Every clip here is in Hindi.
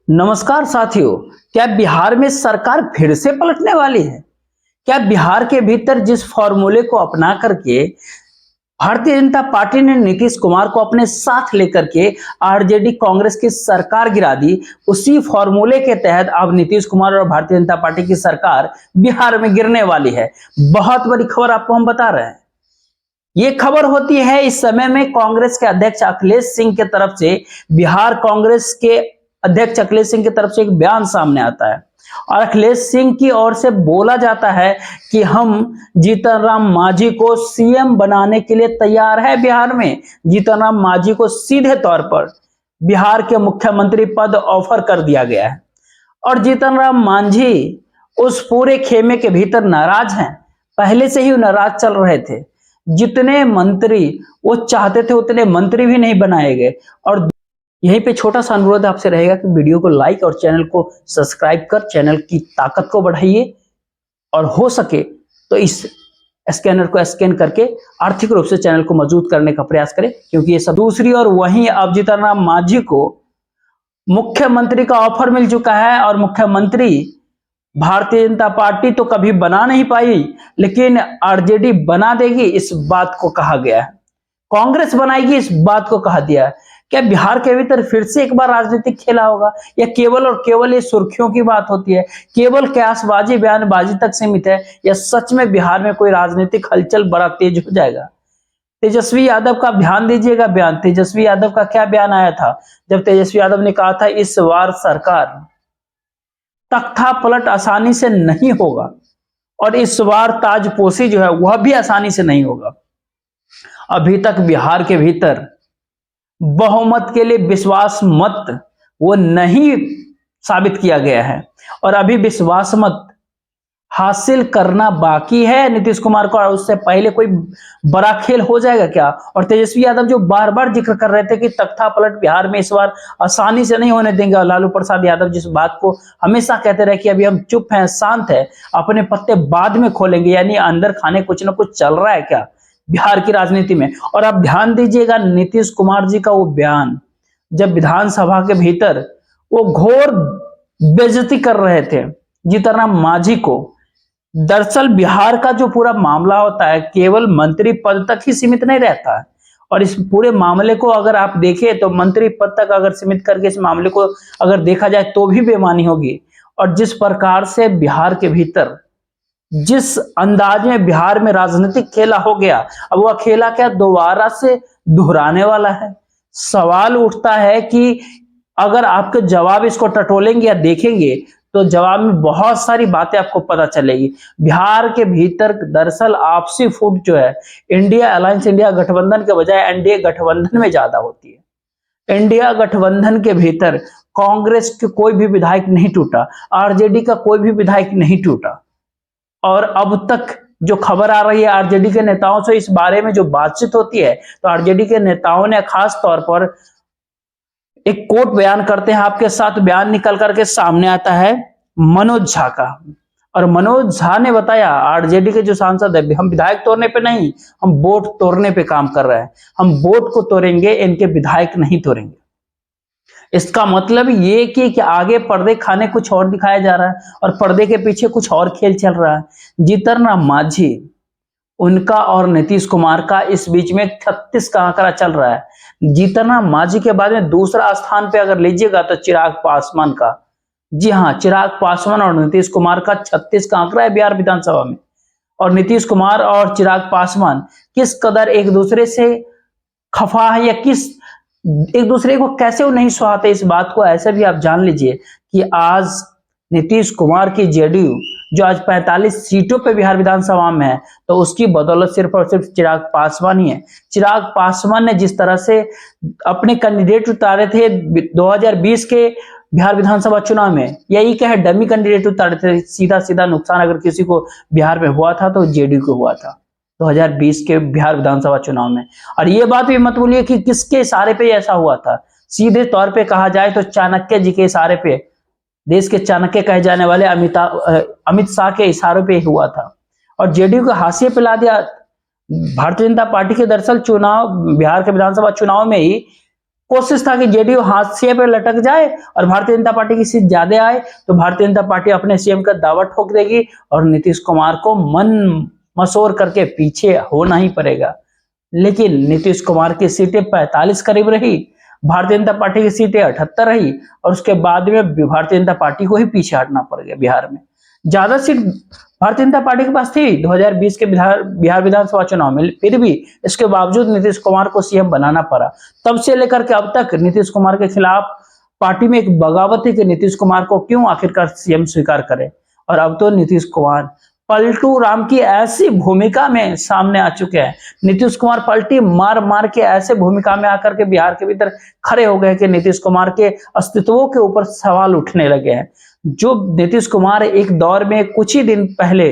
नमस्कार साथियों, क्या बिहार में सरकार फिर से पलटने वाली है? क्या बिहार के भीतर जिस फॉर्मूले को अपना करके भारतीय जनता पार्टी ने नीतीश कुमार को अपने साथ लेकर के आरजेडी कांग्रेस की सरकार गिरा दी, उसी फॉर्मूले के तहत अब नीतीश कुमार और भारतीय जनता पार्टी की सरकार बिहार में गिरने वाली है। बहुत बड़ी खबर आपको हम बता रहे हैं। ये खबर होती है इस समय में कांग्रेस के अध्यक्ष अखिलेश सिंह के तरफ से, बिहार कांग्रेस के अध्यक्ष अखिलेश सिंह की तरफ से एक बयान सामने आता है और अखिलेश सिंह की ओर से बोला जाता है कि हम जीतन राम मांझी को सीएम बनाने के लिए तैयार है। बिहार में जीतन राम मांझी को सीधे तौर पर बिहार के मुख्यमंत्री पद ऑफर कर दिया गया है और जीतन राम मांझी उस पूरे खेमे के भीतर नाराज हैं। पहले से ही नाराज चल रहे थे। जितने मंत्री वो चाहते थे उतने मंत्री भी नहीं बनाए गए। और यहीं पे छोटा सा अनुरोध आपसे रहेगा कि वीडियो को लाइक और चैनल को सब्सक्राइब कर चैनल की ताकत को बढ़ाइए और हो सके तो इस स्कैनर को स्कैन करके आर्थिक रूप से चैनल को मजबूत करने का प्रयास करें, क्योंकि ये सब। दूसरी ओर वहीं अब जीतन राम मांझी को मुख्यमंत्री का ऑफर मिल चुका है और मुख्यमंत्री भारतीय जनता पार्टी तो कभी बना नहीं पाई, लेकिन आरजेडी बना देगी इस बात को कहा गया है। कांग्रेस बनाएगी इस बात को कहा दिया है। क्या बिहार के भीतर फिर से एक बार राजनीतिक खेला होगा या केवल और केवल ये सुर्खियों की बात होती है, केवल कयासबाजी बयानबाजी तक सीमित है, या सच में बिहार में कोई राजनीतिक हलचल बड़ा तेज हो जाएगा? तेजस्वी यादव का ध्यान दीजिएगा बयान। तेजस्वी यादव का क्या बयान आया था जब तेजस्वी यादव ने कहा था इस बार सरकार तख्ता पलट आसानी से नहीं होगा और इस बार ताजपोशी जो है वह भी आसानी से नहीं होगा। अभी तक बिहार के भीतर बहुमत के लिए विश्वास मत वो नहीं साबित किया गया है और अभी विश्वास मत हासिल करना बाकी है नीतीश कुमार को। और उससे पहले कोई बड़ा खेल हो जाएगा क्या? और तेजस्वी यादव जो बार बार जिक्र कर रहे थे कि तख्ता पलट बिहार में इस बार आसानी से नहीं होने देंगे, और लालू प्रसाद यादव जिस बात को हमेशा कहते रहे कि अभी हम चुप हैं, शांत है, अपने पत्ते बाद में खोलेंगे, यानी अंदर खाने कुछ ना कुछ चल रहा है क्या बिहार की राजनीति में? और आप ध्यान दीजिएगा नीतीश कुमार जी का वो बयान, जब विधानसभा के भीतर वो घोर बेइज्जती कर रहे थे जीतन राम मांझी को। दरअसल बिहार का जो पूरा मामला होता है केवल मंत्री पद तक ही सीमित नहीं रहता है, और इस पूरे मामले को अगर आप देखें तो मंत्री पद तक अगर सीमित करके इस मामले को अगर देखा जाए तो भी बेईमानी होगी। और जिस प्रकार से बिहार के भीतर जिस अंदाज में बिहार में राजनीतिक खेला हो गया, अब वह खेला क्या दोबारा से दोहराने वाला है? सवाल उठता है कि अगर आपके जवाब इसको टटोलेंगे या देखेंगे तो जवाब में बहुत सारी बातें आपको पता चलेगी। बिहार के भीतर दरअसल आपसी फूट जो है इंडिया अलायंस, इंडिया गठबंधन के बजाय एनडीए गठबंधन में ज्यादा होती है। इंडिया गठबंधन के भीतर कांग्रेस के कोई भी विधायक नहीं टूटा, आरजेडी का कोई भी विधायक नहीं टूटा। और अब तक जो खबर आ रही है आरजेडी के नेताओं से इस बारे में जो बातचीत होती है, तो आरजेडी के नेताओं ने खास तौर पर एक कोट बयान करते हैं आपके साथ। बयान निकल करके सामने आता है मनोज झा का, और मनोज झा ने बताया आरजेडी के जो सांसद है, हम विधायक तोड़ने पे नहीं, हम वोट तोड़ने पे काम कर रहे हैं, हम वोट को तोड़ेंगे, इनके विधायक नहीं तोड़ेंगे। इसका मतलब ये कि आगे पर्दे खाने कुछ और दिखाया जा रहा है और पर्दे के पीछे कुछ और खेल चल रहा है। जीतन राम मांझी, उनका और नीतीश कुमार का इस बीच में 36 का आंकड़ा चल रहा है। जीतन राम मांझी के बाद में दूसरा स्थान पे अगर लीजिएगा तो चिराग पासवान का। जी हाँ, चिराग पासवान और नीतीश कुमार का 36 का आंकड़ा है बिहार विधानसभा में। और नीतीश कुमार और चिराग पासवान किस कदर एक दूसरे से खफा है या किस एक दूसरे को कैसे वो नहीं सुहाते, इस बात को ऐसे भी आप जान लीजिए कि आज नीतीश कुमार की जेडीयू जो आज 45 सीटों पे बिहार विधानसभा में है, तो उसकी बदौलत सिर्फ और सिर्फ चिराग पासवान ही है। चिराग पासवान ने जिस तरह से अपने कैंडिडेट उतारे थे 2020 के बिहार विधानसभा चुनाव में, यही क्या है डमी कैंडिडेट उतारे थे। सीधा सीधा नुकसान अगर किसी को बिहार में हुआ था तो जेडीयू को हुआ था 2020 के बिहार विधानसभा चुनाव में। और ये बात भी मत भूलिए कि किसके इशारे पे ऐसा हुआ था। सीधे तौर पे कहा जाए तो चाणक्य जी के इशारे पे, देश के चाणक्य कहे जाने वाले अमित शाह के इशारों पे हुआ था और जेडीयू को हाशिए पे ला दिया भारतीय जनता पार्टी के। दरअसल चुनाव बिहार के विधानसभा चुनाव में ही कोशिश था कि जेडीयू हाशिए पे लटक जाए और भारतीय जनता पार्टी की सीट ज्यादा आए तो भारतीय जनता पार्टी अपने सीएम का दावा ठोक देगी और नीतीश कुमार को मन मसोर करके पीछे होना ही पड़ेगा। लेकिन नीतीश कुमार की सीटें 45 करीब रही, भारतीय जनता पार्टी की सीटें 78 रही और उसके बाद में भारतीय जनता पार्टी को ही पीछे हटना पड़ गया। बिहार में ज्यादा सीट भारतीय जनता पार्टी के पास थी 2020 के बिहार विधानसभा चुनाव में, फिर भी इसके बावजूद नीतीश कुमार को सीएम बनाना पड़ा। तब से लेकर के अब तक नीतीश कुमार के खिलाफ पार्टी में एक बगावत है कि नीतीश कुमार को क्यों आखिरकार सीएम स्वीकार करे। और अब तो नीतीश कुमार पलटू राम की ऐसी भूमिका में सामने आ चुके हैं। नीतीश कुमार पलटी मार मार के ऐसे भूमिका में आकर के बिहार के भीतर खड़े हो गए कि नीतीश कुमार के अस्तित्व के ऊपर सवाल उठने लगे हैं। जो नीतीश कुमार एक दौर में कुछ ही दिन पहले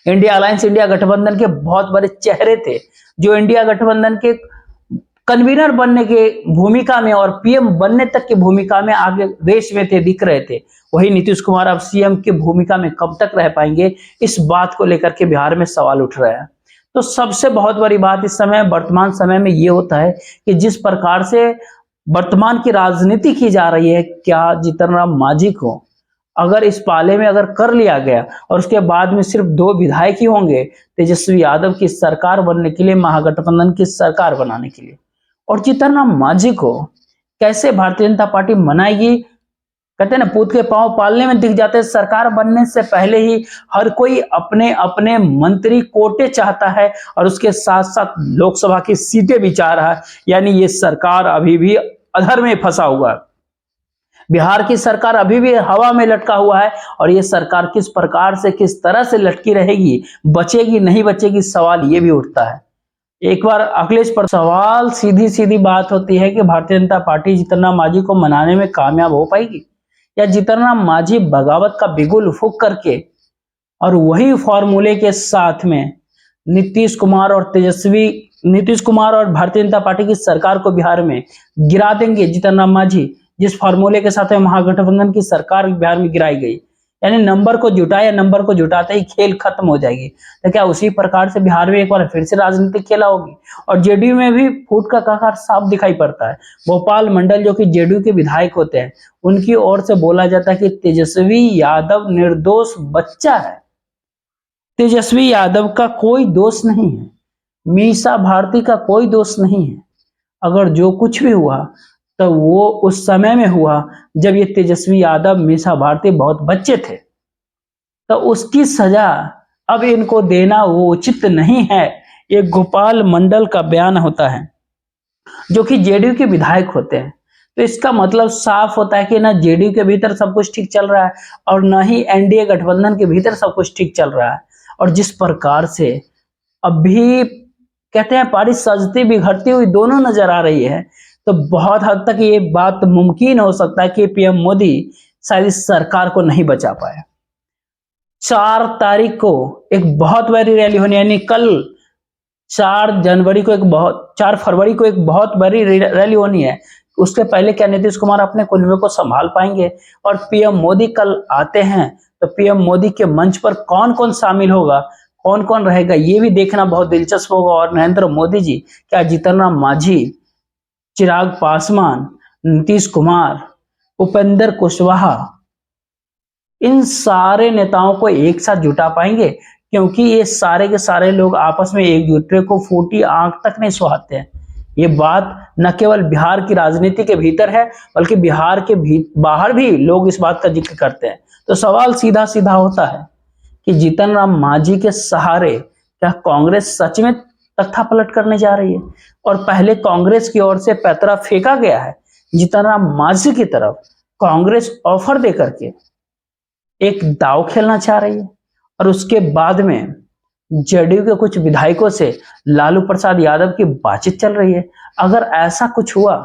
इंडिया अलायंस, इंडिया गठबंधन के बहुत बड़े चेहरे थे, जो इंडिया गठबंधन के कन्वीनर बनने के भूमिका में और पीएम बनने तक की भूमिका में आगे रेस में थे, दिख रहे थे, वही नीतीश कुमार अब सीएम की भूमिका में कब तक रह पाएंगे, इस बात को लेकर के बिहार में सवाल उठ रहा है। तो सबसे बहुत बड़ी बात इस समय वर्तमान समय में ये होता है कि जिस प्रकार से वर्तमान की राजनीति की जा रही है, क्या जीतन राम मांझी को अगर इस पाले में अगर कर लिया गया और उसके बाद में सिर्फ 2 विधायक ही होंगे तेजस्वी यादव की सरकार बनने के लिए, महागठबंधन की सरकार बनाने के लिए, और जीतन राम मांझी को कैसे भारतीय जनता पार्टी मनाएगी। कहते हैं ना, पूत के पांव पालने में दिख जाते हैं। सरकार बनने से पहले ही हर कोई अपने अपने मंत्री कोटे चाहता है और उसके साथ साथ लोकसभा की सीटें भी चाह रहा है। यानी ये सरकार अभी भी अधर में फंसा हुआ है, बिहार की सरकार अभी भी हवा में लटका हुआ है और ये सरकार किस प्रकार से, किस तरह से लटकी रहेगी, बचेगी नहीं बचेगी, सवाल ये भी उठता है। एक बार अखिलेश पर सवाल, सीधी सीधी बात होती है कि भारतीय जनता पार्टी जीतन राम मांझी को मनाने में कामयाब हो पाएगी या जीतन राम मांझी बगावत का बिगुल फूंक करके और वही फॉर्मूले के साथ में नीतीश कुमार और भारतीय जनता पार्टी की सरकार को बिहार में गिरा देंगे। जीतन राम मांझी जिस फॉर्मूले के साथ में महागठबंधन की सरकार बिहार में गिराई गई, यानी नंबर को जुटाया, नंबर को जुटाते ही खेल खत्म हो जाएगी। तो क्या उसी प्रकार से बिहार में एक बार फिर से राजनीतिक खेला होगी। और जेडीयू में भी फूट का कगार साफ दिखाई पड़ता है। गोपाल मंडल जो कि जेडीयू के विधायक होते हैं, उनकी ओर से बोला जाता है कि तेजस्वी यादव निर्दोष बच्चा है, तेजस्वी यादव का कोई दोष नहीं है, मीसा भारती का कोई दोष नहीं है। अगर जो कुछ भी हुआ तो वो उस समय में हुआ जब ये तेजस्वी यादव, मीसा भारती बहुत बच्चे थे, तो उसकी सजा अब इनको देना वो उचित नहीं है। ये गोपाल मंडल का बयान होता है, जो कि जेडीयू के विधायक होते हैं। तो इसका मतलब साफ होता है कि ना जेडीयू के भीतर सब कुछ ठीक चल रहा है और ना ही एनडीए गठबंधन के भीतर सब कुछ ठीक चल रहा है। और जिस प्रकार से अभी कहते हैं पारी सजती बिगड़ती हुई दोनों नजर आ रही है, तो बहुत हद तक ये बात मुमकिन हो सकता है कि पीएम मोदी शायद इस सरकार को नहीं बचा पाए। 4 तारीख को एक बहुत बड़ी रैली होनी, यानी कल 4 फरवरी को एक बहुत बड़ी रैली होनी है। उसके पहले क्या नीतीश कुमार अपने कुनबे को संभाल पाएंगे? और पीएम मोदी कल आते हैं तो पीएम मोदी के मंच पर कौन कौन शामिल होगा, कौन कौन रहेगा, ये भी देखना बहुत दिलचस्प होगा। और नरेंद्र मोदी जी, क्या जीतन राम मांझी, चिराग पासवान, नीतीश कुमार, उपेंद्र कुशवाहा, इन सारे नेताओं को एक साथ जुटा पाएंगे? क्योंकि ये सारे के सारे लोग आपस में एकजुटते को फूटी आंख तक नहीं सुहाते हैं। ये बात न केवल बिहार की राजनीति के भीतर है, बल्कि बिहार के बाहर भी लोग इस बात का जिक्र करते हैं। तो सवाल सीधा सीधा होता है कि जीतन राम मांझी के सहारे क्या कांग्रेस सच में तख्ता पलट करने जा रही है? और पहले कांग्रेस की ओर से पैतरा फेंका गया है जीतन राम मांझी की तरफ। कांग्रेस ऑफर दे करके एक दाव खेलना चाह रही है और उसके बाद में जेडीयू के कुछ विधायकों से लालू प्रसाद यादव की बातचीत चल रही है। अगर ऐसा कुछ हुआ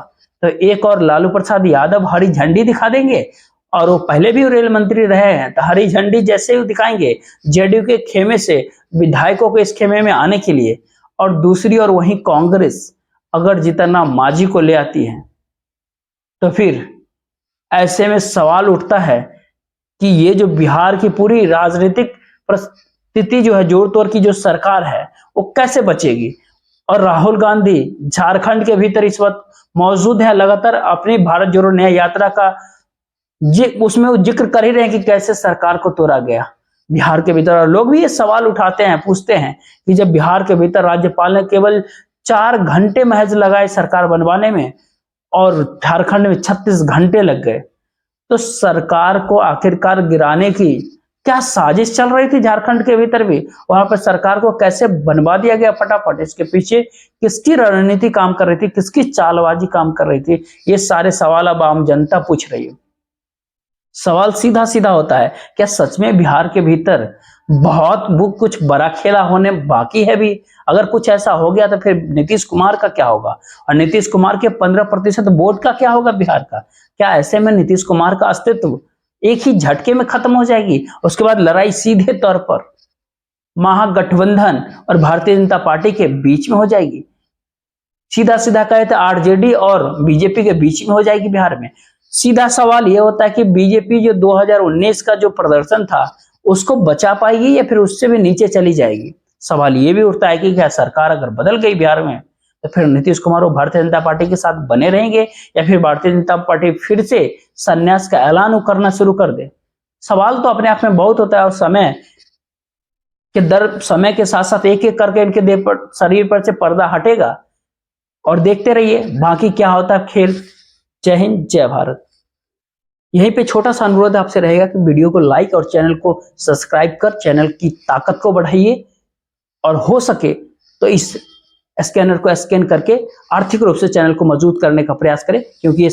तो एक और लालू प्रसाद यादव हरी झंडी दिखा देंगे, और वो पहले भी रेल मंत्री रहे हैं, तो हरी झंडी जैसे ही दिखाएंगे जेडीयू के खेमे से विधायकों को इस खेमे में आने के लिए। और दूसरी ओर वहीं कांग्रेस अगर जीतन राम मांझी को ले आती है, तो फिर ऐसे में सवाल उठता है कि ये जो बिहार की पूरी राजनीतिक परिस्थिति जो है, जोड़ तोड़ की जो सरकार है, वो कैसे बचेगी? और राहुल गांधी झारखंड के भीतर इस वक्त मौजूद हैं, लगातार अपनी भारत जोड़ो न्याय यात्रा का उसमें वो जिक्र कर ही रहे हैं कि कैसे सरकार को तोड़ा गया बिहार के भीतर। और लोग भी ये सवाल उठाते हैं, पूछते हैं कि जब बिहार के भीतर राज्यपाल ने केवल 4 घंटे महज लगाए सरकार बनवाने में और झारखंड में 36 घंटे लग गए, तो सरकार को आखिरकार गिराने की क्या साजिश चल रही थी झारखंड के भीतर भी? वहां पर सरकार को कैसे बनवा दिया गया फटाफट? इसके पीछे किसकी रणनीति काम कर रही थी, किसकी चालबाजी काम कर रही थी? ये सारे सवाल अब आम जनता पूछ रही है। सवाल सीधा सीधा होता है, क्या सच में बिहार के भीतर बहुत कुछ बड़ा खेला होने बाकी है भी? अगर कुछ ऐसा हो गया तो फिर नीतीश कुमार का क्या होगा, और नीतीश कुमार के 15% वोट का क्या होगा बिहार का? क्या ऐसे में नीतीश कुमार का अस्तित्व एक ही झटके में खत्म हो जाएगी? उसके बाद लड़ाई सीधे तौर पर महागठबंधन और भारतीय जनता पार्टी के बीच में हो जाएगी। सीधा सीधा कहे तो आरजेडी और बीजेपी के बीच में हो जाएगी बिहार में। सीधा सवाल यह होता है कि बीजेपी जो 2019 का जो प्रदर्शन था उसको बचा पाएगी या फिर उससे भी नीचे चली जाएगी? सवाल ये भी उठता है कि क्या सरकार अगर बदल गई बिहार में तो फिर नीतीश कुमार वो भारतीय जनता पार्टी के साथ बने रहेंगे, या फिर भारतीय जनता पार्टी फिर से संन्यास का ऐलान करना शुरू कर दे? सवाल तो अपने आप में बहुत होता है, और समय के साथ साथ एक एक करके इनके देह पर, शरीर पर से पर्दा हटेगा, और देखते रहिए बाकी क्या होता है खेल। जय हिंद, जय भारत। यहीं पे छोटा सा अनुरोध आपसे रहेगा कि वीडियो को लाइक और चैनल को सब्सक्राइब कर चैनल की ताकत को बढ़ाइए, और हो सके तो इस स्कैनर को स्कैन करके आर्थिक रूप से चैनल को मजबूत करने का प्रयास करें, क्योंकि ये